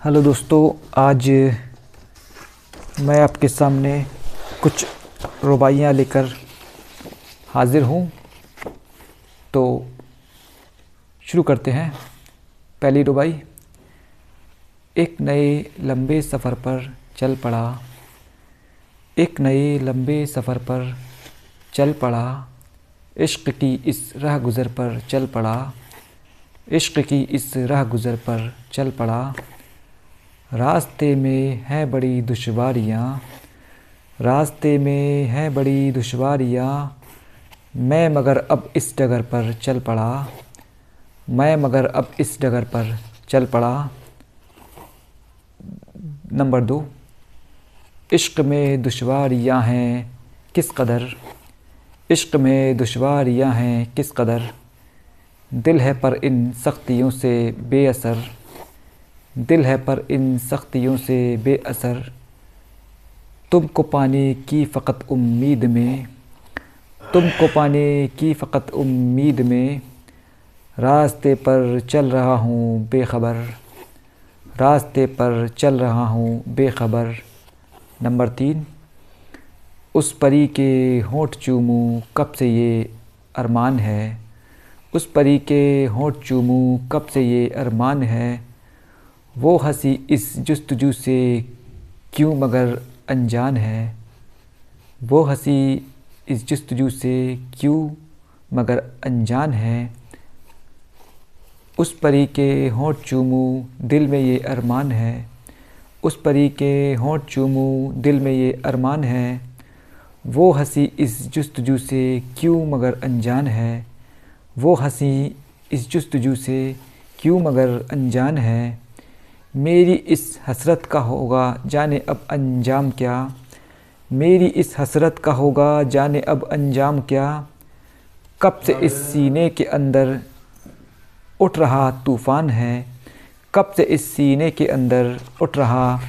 Hello दोस्तों, आज मैं आपके सामने कुछ रुबाइयाँ लेकर हाज़िर हूँ। तो शुरू करते हैं। पहली रुबाई। एक नए लंबे सफ़र पर चल पड़ा, एक नए लंबे सफ़र पर चल पड़ा, इश्क़ की इस राह गुज़र पर चल पड़ा, इश्क़ की इस राह गुज़र पर चल पड़ा। रास्ते में हैं बड़ी दुश्वारियाँ, रास्ते में हैं बड़ी दुश्वारियाँ, मैं मगर अब इस डगर पर चल पड़ा, मैं मगर अब इस डगर पर चल पड़ा। नंबर 2। इश्क़ में दुश्वारियाँ हैं किस कदर, इश्क़ में दुश्वारियाँ हैं किस कदर, दिल है पर इन सख्तियों से बेअसर, दिल है पर इन सख्तियों से बेअसर। तुमको पाने की फ़कत उम्मीद में, तुमको पाने की फ़कत उम्मीद में, रास्ते पर चल रहा हूँ बेखबर, रास्ते पर चल रहा हूँ बेखबर। नंबर 3। उस परी के होंठ चूमूं कब से ये अरमान है, उस परी के होंठ चूमूं कब से ये अरमान है, वो हंसी इस जुस्तजू से क्यों मगर अनजान है, वो हंसी इस जुस्तजू से क्यों मगर अनजान है। उस परी के होंठ चूमूं दिल में ये अरमान है, उस परी के होंठ चूमूं दिल में ये अरमान है, वो हंसी इस जुस्तजू से क्यों मगर अनजान है, वो हंसी इस जुस्तजू से क्यों मगर अनजान है। मेरी इस हसरत का होगा जाने अब अंजाम क्या, मेरी इस हसरत का होगा जाने अब अंजाम क्या, कब से इस सीने के अंदर उठ रहा तूफ़ान है, कब से इस सीने के अंदर उठ रहा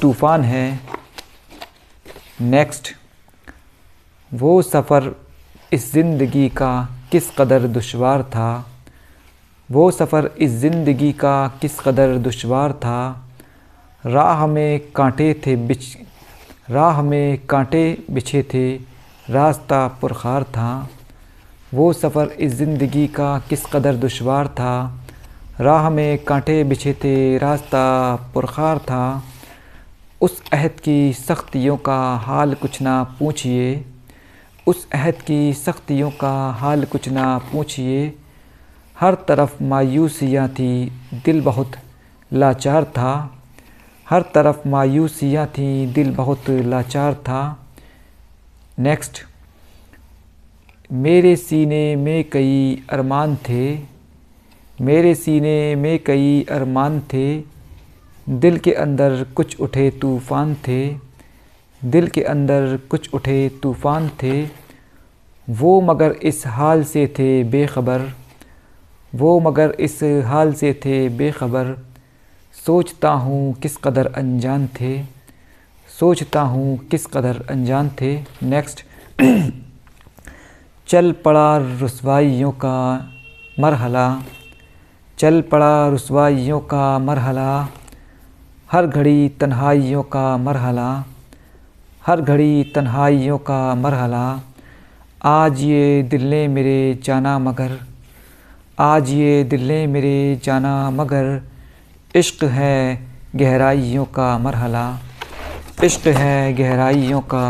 तूफ़ान है। नेक्स्ट। वो सफ़र इस ज़िंदगी का किस कदर दुश्वार था, वो सफ़र इस ज़िंदगी का किस कदर दुश्वार था, राह में कांटे थे राह में कांटे बिछे थे, रास्ता पुरखार था। वो सफ़र इस ज़िंदगी का किस कदर दुश्वार था, राह में कांटे बिछे थे, रास्ता पुरखार था। उस अहद की सख्तियों का हाल कुछ ना पूछिए, उस अहद की सख्तियों का हाल कुछ ना पूछिए, हर तरफ मायूसियाँ थी दिल बहुत लाचार था, हर तरफ मायूसियाँ थी दिल बहुत लाचार था। नेक्स्ट। मेरे सीने में कई अरमान थे, मेरे सीने में कई अरमान थे, दिल के अंदर कुछ उठे तूफ़ान थे, दिल के अंदर कुछ उठे तूफ़ान थे, वो मगर इस हाल से थे बेखबर, वो मगर इस हाल से थे बेखबर। सोचता हूँ किस कदर अनजान थे, सोचता हूँ किस कदर अनजान थे। नेक्स्ट। चल पड़ा रुसवाइयों का मरहला, चल पड़ा रुसवाइयों का मरहला, हर घड़ी तन्हाइयों का मरहला, हर घड़ी तन्हाइयों का मरहला। आज ये दिल ने मेरे जाना मगर, आज ये दिल ने मेरे जाना मगर, इश्क़ है गहराइयों का मरहला, इश्क़ है गहराइयों का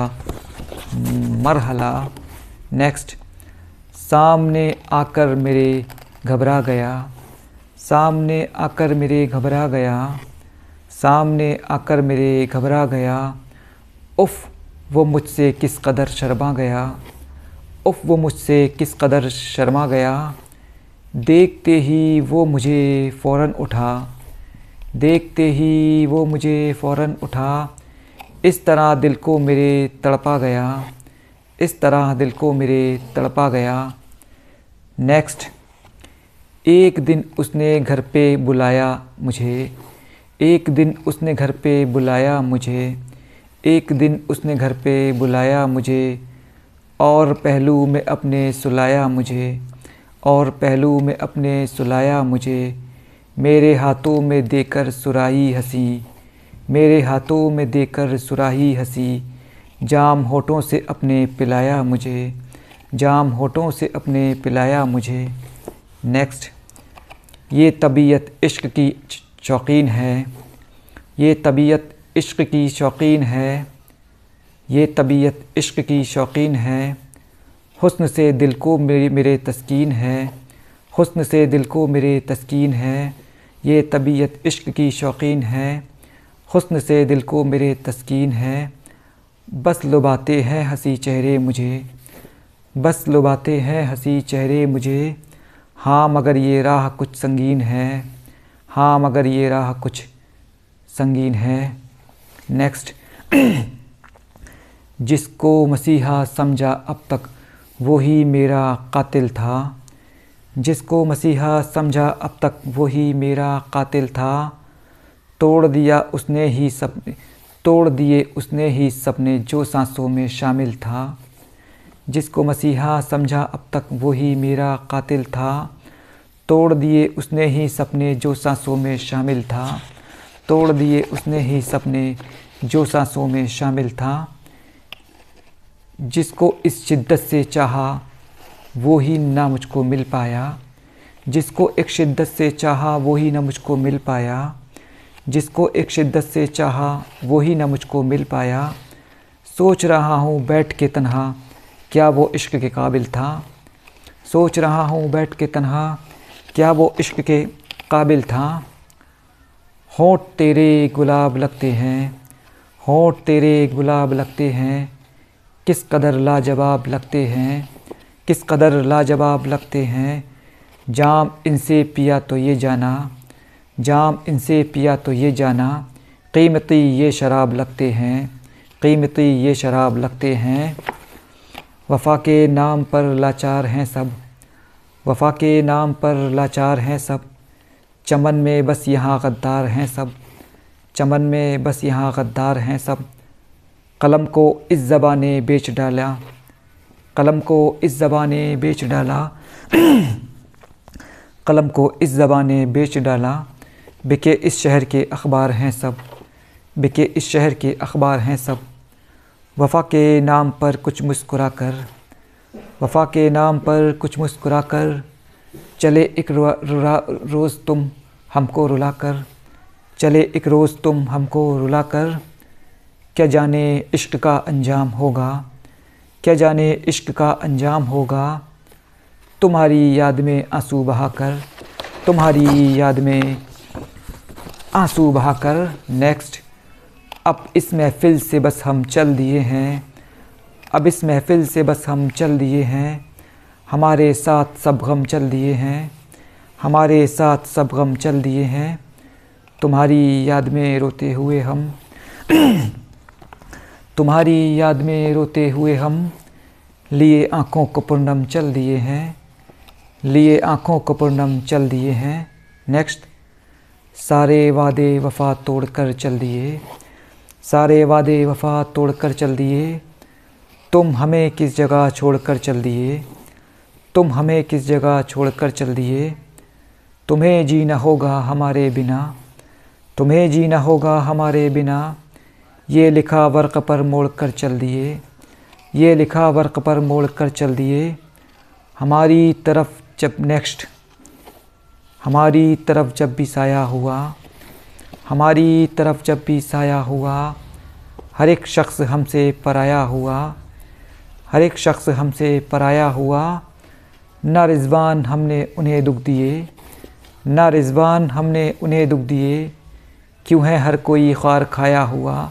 मरहला। नेक्स्ट। सामने आकर मेरे घबरा गया, सामने आकर मेरे घबरा गया, सामने आकर मेरे घबरा गया, उफ़ वो मुझसे किस कदर शर्मा गया, उफ़ वो मुझसे किस कदर शर्मा गया। देखते ही वो मुझे फ़ौरन उठा, देखते ही वो मुझे फ़ौरन उठा, इस तरह दिल को मेरे तड़पा गया, इस तरह दिल को मेरे तड़पा गया। नेक्स्ट। एक दिन उसने घर पे बुलाया मुझे, एक दिन उसने घर पे बुलाया मुझे, एक दिन उसने घर पे बुलाया मुझे, और पहलू में अपने सुलाया मुझे, और पहलू में अपने सुलाया मुझे। मेरे हाथों में देकर सुराही हंसी, मेरे हाथों में देकर सुराही हंसी, जाम होठों से अपने पिलाया मुझे, जाम होठों से अपने पिलाया मुझे। नेक्स्ट, ये तबीयत इश्क की शौकीन है, ये तबीयत इश्क की शौकीन है, ये तबीयत इश्क की शौकीन है, हुस्न से दिल को मेरे तस्कीन है, हुस्न से दिल को मेरे तस्कीन है, ये तबीयत इश्क की शौकीन है, हुस्न से दिल को मेरे तस्कीन है। बस लुभाते हैं हंसी चेहरे मुझे, बस लुभाते हैं हंसी चेहरे मुझे, हाँ मगर ये राह कुछ संगीन है, हाँ मगर ये राह कुछ संगीन है। नेक्स्ट, जिसको मसीहा समझा अब तक वही मेरा कातिल था, जिसको मसीहा समझा अब तक वही मेरा कातिल था, तोड़ दिया उसने ही सपने, तोड़ दिए उसने ही सपने जो सांसों में शामिल था, जिसको मसीहा समझा अब तक वही मेरा कातिल था, तोड़ दिए उसने ही सपने जो सांसों में शामिल था, तोड़ दिए उसने ही सपने जो सांसों में शामिल था। जिसको इस शिद्दत से चाहा वो ही ना मुझको मिल पाया, जिसको एक शिद्दत से चाहा वो ही ना मुझको मिल पाया, जिसको एक शिद्दत से चाहा वो ही ना मुझको मिल पाया। सोच रहा हूँ बैठ के तन्हा क्या वो इश्क के काबिल था, सोच रहा हूँ बैठ के तन्हा क्या वो इश्क के काबिल था। होंठ तेरे गुलाब लगते हैं, होंठ तेरे गुलाब लगते हैं, किस कदर लाजवाब लगते हैं, किस कदर लाजवाब लगते हैं। जाम इनसे पिया तो ये जाना, जाम इनसे पिया तो ये जाना, कीमती ये शराब लगते हैं, कीमती ये शराब लगते हैं। वफ़ा के नाम पर लाचार हैं सब, वफ़ा के नाम पर लाचार हैं सब, चमन में बस यहाँ गद्दार हैं सब, चमन में बस यहाँ गद्दार हैं सब। कलम को इस ज़बाने बेच डाला, कलम को इस ज़बाने बेच डाला, कलम को इस ज़बाने बेच डाला। बिके इस शहर के अखबार हैं सब, बिके इस शहर के अखबार हैं सब। वफ़ा के नाम पर कुछ मुस्कुरा कर, वफ़ा के नाम पर कुछ मुस्कुरा कर, चले एक रोज़ तुम हमको रुला कर, चले एक रोज़ तुम हमको रुला कर। क्या जाने इश्क का अंजाम होगा, क्या जाने इश्क का अंजाम होगा। तुम्हारी याद में आंसू बहाकर, तुम्हारी याद में आंसू बहाकर। नेक्स्ट, अब इस महफ़िल से बस हम चल दिए हैं, अब इस महफ़िल से बस हम चल दिए हैं, हमारे साथ सब गम चल दिए हैं, हमारे साथ सब गम चल दिए हैं। तुम्हारी याद में रोते हुए हम, तुम्हारी याद में रोते हुए हम, लिए आँखों को पूर्णम चल दिए हैं, लिए आँखों को पूर्णम चल दिए हैं। नेक्स्ट, सारे वादे वफ़ा तोड़ कर चल दिए, सारे वादे वफ़ा तोड़ कर चल दिए। तुम हमें किस जगह छोड़ कर चल दिए, तुम हमें किस जगह छोड़ कर चल दिए। तुम्हें जीना होगा हमारे बिना, तुम्हें जीना होगा हमारे बिना। ये लिखा वर्क़ पर मोड़ कर चल दिए, ये लिखा वर्क़ पर मोड़ कर चल दिए। हमारी तरफ जब नेक्स्ट, हमारी तरफ जब भी साया हुआ, हमारी तरफ जब भी साया हुआ, हर एक शख्स हमसे पराया हुआ, हर एक शख्स हमसे पराया हुआ। ना रिज़वान हमने उन्हें दुख दिए, ना रिज़वान हमने उन्हें दुख दिए। क्यों है हर कोई ख्वार खाया हुआ,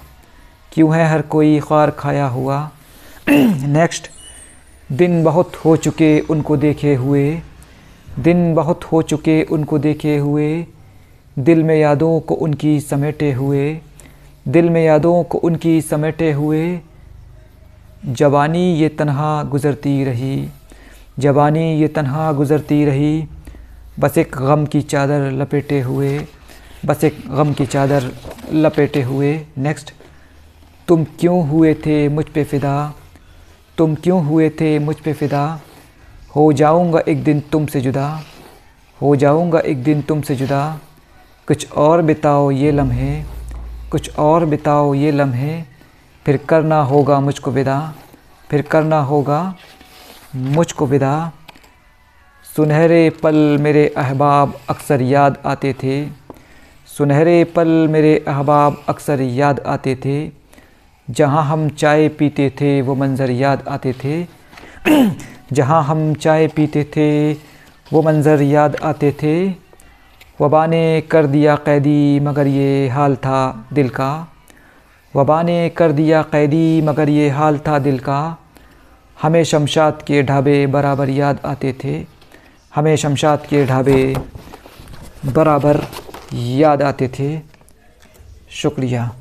क्यों है हर कोई ख्वार खाया हुआ। नेक्स्ट, दिन बहुत हो चुके उनको देखे हुए, दिन बहुत हो चुके उनको देखे हुए। दिल में यादों को उनकी समेटे हुए, दिल में यादों को उनकी समेटे हुए। जवानी ये तन्हा गुज़रती रही, जवानी ये तन्हा गुज़रती रही। बस एक गम की चादर लपेटे हुए, बस एक गम की चादर लपेटे हुए। नेक्स्ट, तुम क्यों हुए थे मुझ पे फ़िदा, तुम क्यों हुए थे मुझ पे फ़िदा। हो जाऊंगा एक दिन तुमसे जुदा, हो जाऊंगा एक दिन तुमसे जुदा। कुछ और बिताओ ये लम्हे, कुछ और बिताओ ये लम्हे, फिर करना होगा मुझको विदा, फिर करना होगा मुझको विदा। सुनहरे पल मेरे अहबाब अक्सर याद आते थे, सुनहरे पल मेरे अहबाब अक्सर याद आते थे। जहाँ हम चाय पीते थे वो मंज़र याद आते थे, जहाँ हम चाय पीते थे वो मंज़र याद आते थे। वबा ने कर दिया कैदी मगर ये हाल था दिल का, वबा ने कर दिया कैदी मगर ये हाल था दिल का। हमें शमशाद के ढाबे बराबर याद आते थे, हमें शमशाद के ढाबे बराबर याद आते थे। शुक्रिया।